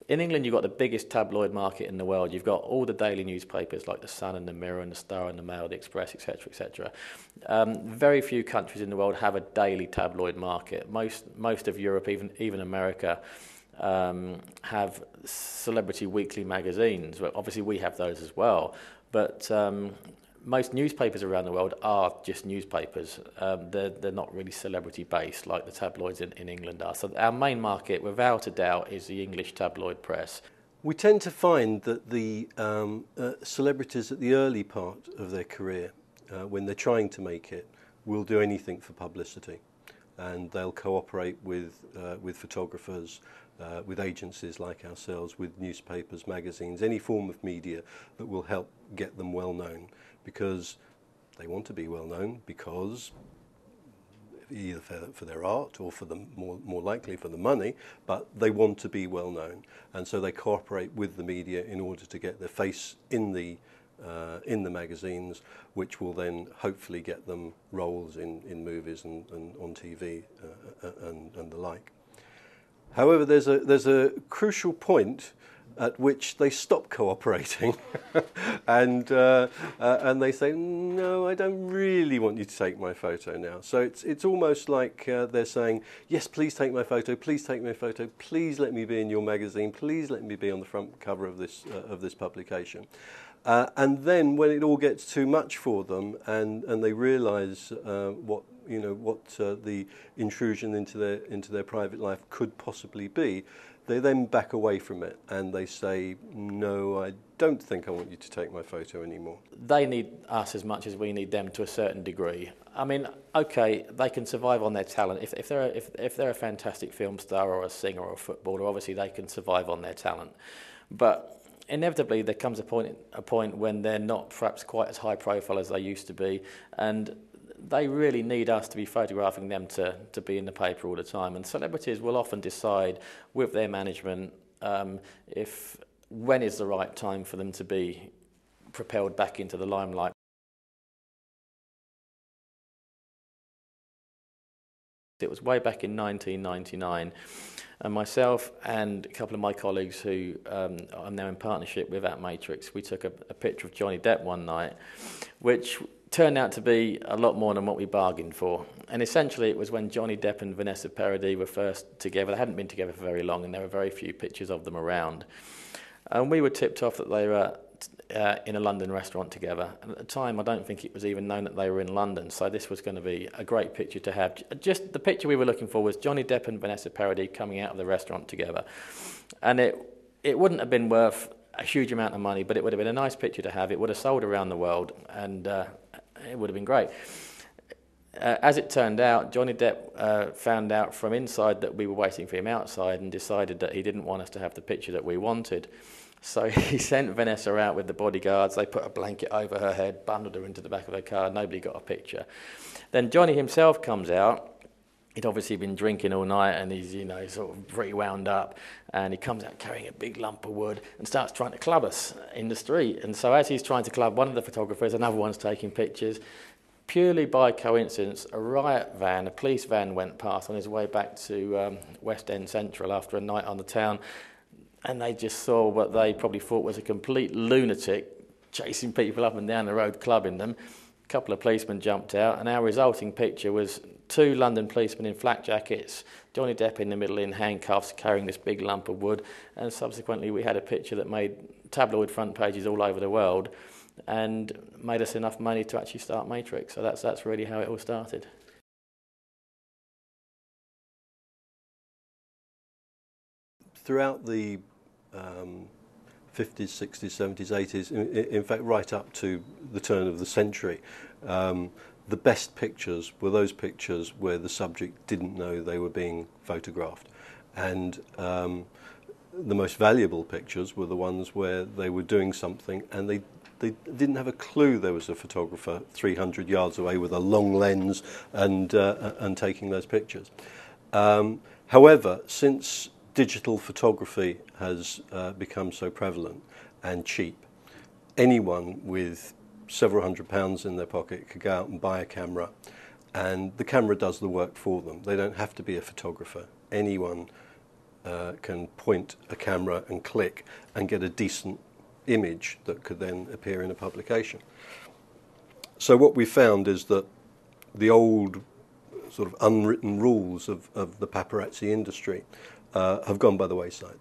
in England, you've got the biggest tabloid market in the world. You've got all the daily newspapers like the Sun and the Mirror and the Star and the Mail, the Express, etc., etc. Very few countries in the world have a daily tabloid market. Most of Europe, even America, have celebrity weekly magazines. Well, obviously, we have those as well. But most newspapers around the world are just newspapers. They're not really celebrity-based like the tabloids in England are. So our main market, without a doubt, is the English tabloid press. We tend to find that the celebrities at the early part of their career, when they're trying to make it, will do anything for publicity. And they'll cooperate with photographers, with agencies like ourselves, with newspapers, magazines, any form of media that will help get them well known, because they want to be well known, because either for their art or for the more likely for the money, but they want to be well known, and so they cooperate with the media in order to get their face in the magazines, which will then hopefully get them roles in movies and on TV and the like. However, there's a crucial point at which they stop cooperating and they say, no, I don't really want you to take my photo now. So it's almost like they're saying, yes, please take my photo, please take my photo, please let me be in your magazine, please let me be on the front cover of this publication. And then when it all gets too much for them and they realise what the intrusion into their private life could possibly be, they then back away from it and they say, no, I don't think I want you to take my photo anymore. They need us as much as we need them to a certain degree. I mean, okay, they can survive on their talent. If they're a fantastic film star or a singer or a footballer, obviously they can survive on their talent. But inevitably there comes a point when they're not perhaps quite as high profile as they used to be, and they really need us to be photographing them to be in the paper all the time. And celebrities will often decide with their management when is the right time for them to be propelled back into the limelight. It was way back in 1999, and myself and a couple of my colleagues who I'm now in partnership with at Matrix, we took a picture of Johnny Depp one night, which turned out to be a lot more than what we bargained for. And essentially it was when Johnny Depp and Vanessa Paradis were first together. They hadn't been together for very long and there were very few pictures of them around. And we were tipped off that they were in a London restaurant together. And at the time I don't think it was even known that they were in London, so this was going to be a great picture to have. Just the picture we were looking for was Johnny Depp and Vanessa Paradis coming out of the restaurant together. And it wouldn't have been worth a huge amount of money, but it would have been a nice picture to have. It would have sold around the world, and it would have been great. As it turned out, Johnny Depp found out from inside that we were waiting for him outside and decided that he didn't want us to have the picture that we wanted. So he sent Vanessa out with the bodyguards. They put a blanket over her head, bundled her into the back of her car. Nobody got a picture. Then Johnny himself comes out. He'd obviously been drinking all night and he's, sort of pretty wound up. And he comes out carrying a big lump of wood and starts trying to club us in the street. And so as he's trying to club one of the photographers, another one's taking pictures. Purely by coincidence, a police van went past on his way back to West End Central after a night on the town. And they just saw what they probably thought was a complete lunatic chasing people up and down the road, clubbing them. A couple of policemen jumped out, and our resulting picture was 2 London policemen in flak jackets, Johnny Depp in the middle in handcuffs, carrying this big lump of wood, and subsequently we had a picture that made tabloid front pages all over the world and made us enough money to actually start Matrix. So that's really how it all started. Throughout the 50s, 60s, 70s, 80s, in fact right up to the turn of the century, the best pictures were those pictures where the subject didn't know they were being photographed. And the most valuable pictures were the ones where they were doing something and they didn't have a clue there was a photographer 300 yards away with a long lens and taking those pictures. However, since digital photography has become so prevalent and cheap, anyone with several £100s in their pocket could go out and buy a camera, and the camera does the work for them. They don't have to be a photographer. Anyone can point a camera and click and get a decent image that could then appear in a publication. So what we found is that the old sort of unwritten rules of the paparazzi industry have gone by the wayside.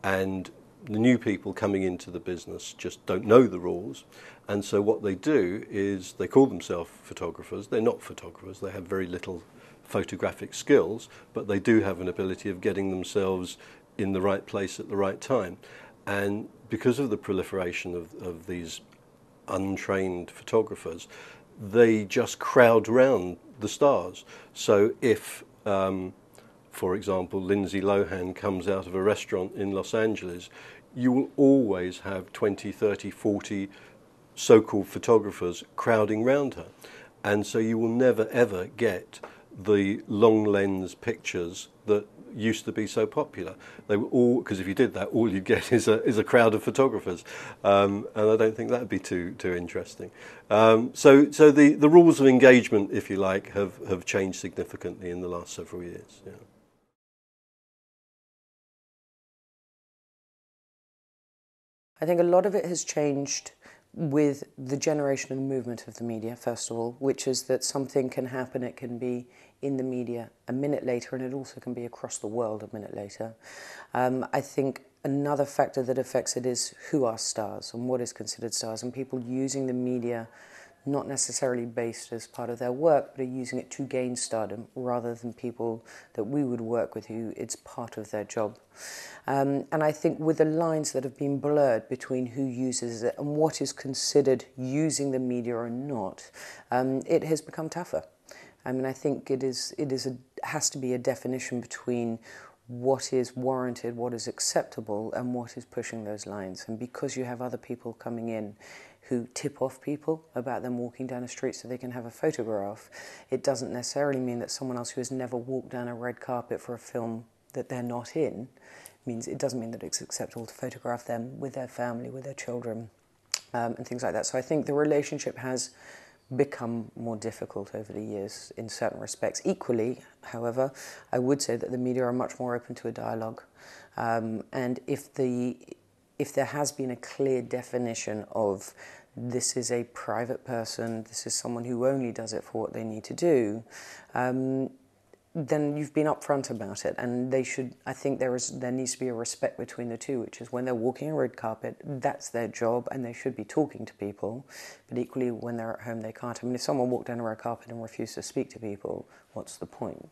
And the new people coming into the business just don't know the rules. And so what they do is they call themselves photographers. They're not photographers. They have very little photographic skills, but they do have an ability of getting themselves in the right place at the right time. And because of the proliferation of these untrained photographers, they just crowd round the stars. So if, for example, Lindsay Lohan comes out of a restaurant in Los Angeles, you will always have 20, 30, 40 so-called photographers crowding round her. And so you will never ever get the long lens pictures that used to be so popular. They were all, because if you did that, all you get is a crowd of photographers, and I don't think that would be too interesting. So the rules of engagement, if you like, have changed significantly in the last several years. Yeah. I think a lot of it has changed with the generation and movement of the media, first of all, which is that something can happen, it can be in the media a minute later, and it also can be across the world a minute later. I think another factor that affects it is who are stars and what is considered stars, and people using the media not necessarily based as part of their work, but are using it to gain stardom rather than people that we would work with who it's part of their job. And I think with the lines that have been blurred between who uses it and what is considered using the media or not, it has become tougher. I mean, I think it has to be a definition between what is warranted, what is acceptable, and what is pushing those lines. And because you have other people coming in who tip off people about them walking down a street so they can have a photograph, it doesn't necessarily mean that someone else who has never walked down a red carpet for a film that they're not in, it doesn't mean that it's acceptable to photograph them with their family, with their children, and things like that. So I think the relationship has become more difficult over the years in certain respects. Equally, however, I would say that the media are much more open to a dialogue. And if there has been a clear definition of this is a private person, this is someone who only does it for what they need to do, then you've been upfront about it, and I think there needs to be a respect between the two, which is when they're walking a red carpet, that's their job, and they should be talking to people, but equally when they're at home they can't. I mean, if someone walked down a red carpet and refused to speak to people, what's the point?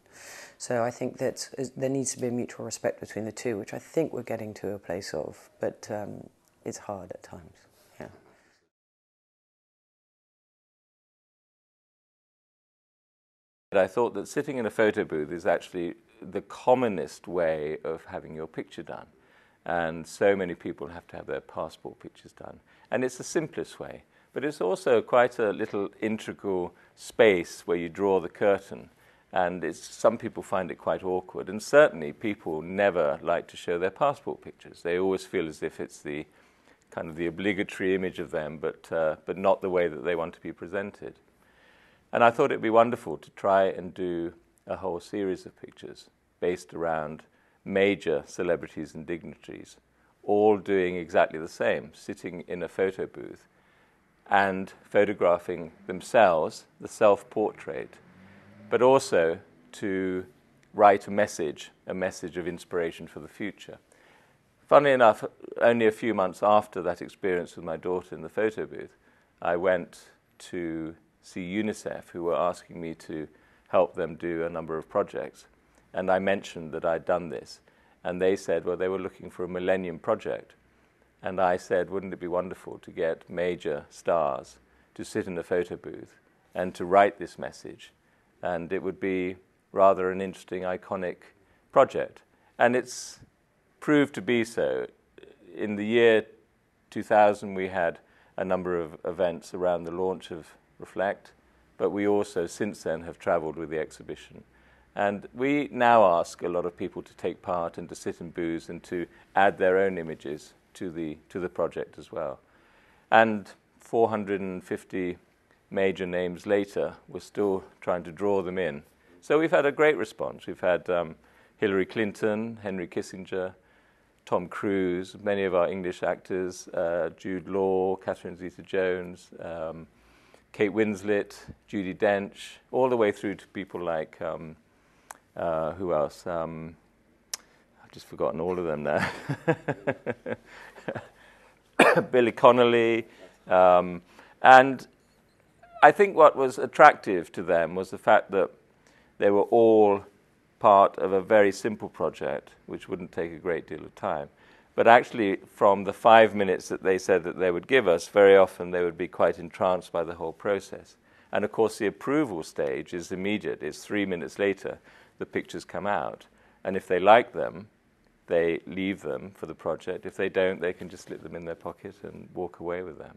So I think that there needs to be a mutual respect between the two, which I think we're getting to a place of, but it's hard at times. Yeah. I thought that sitting in a photo booth is actually the commonest way of having your picture done. And so many people have to have their passport pictures done. And it's the simplest way. But it's also quite a little integral space where you draw the curtain. And some people find it quite awkward. And certainly people never like to show their passport pictures. They always feel as if it's the kind of the obligatory image of them, but not the way that they want to be presented. And I thought it'd be wonderful to try and do a whole series of pictures based around major celebrities and dignitaries, all doing exactly the same, sitting in a photo booth and photographing themselves, the self-portrait, but also to write a message of inspiration for the future. Funnily enough, only a few months after that experience with my daughter in the photo booth, I went to see UNICEF, who were asking me to help them do a number of projects. And I mentioned that I'd done this. And they said, well, they were looking for a Millennium Project. And I said, wouldn't it be wonderful to get major stars to sit in a photo booth and to write this message? And it would be rather an interesting, iconic project. And it's proved to be so. In the year 2000, we had a number of events around the launch of Reflect, but we also since then have travelled with the exhibition. And we now ask a lot of people to take part and to sit in booths and to add their own images to the project as well. And 450 major names later, we're still trying to draw them in. So we've had a great response. We've had Hillary Clinton, Henry Kissinger, Tom Cruise, many of our English actors, Jude Law, Catherine Zeta-Jones, Kate Winslet, Judi Dench, all the way through to people like, who else? I've just forgotten all of them now. Billy Connolly. And I think what was attractive to them was the fact that they were all part of a very simple project, which wouldn't take a great deal of time. But actually, from the 5 minutes that they said that they would give us, very often they would be quite entranced by the whole process. And of course, the approval stage is immediate. It's 3 minutes later, the pictures come out. And if they like them, they leave them for the project. If they don't, they can just slip them in their pocket and walk away with them.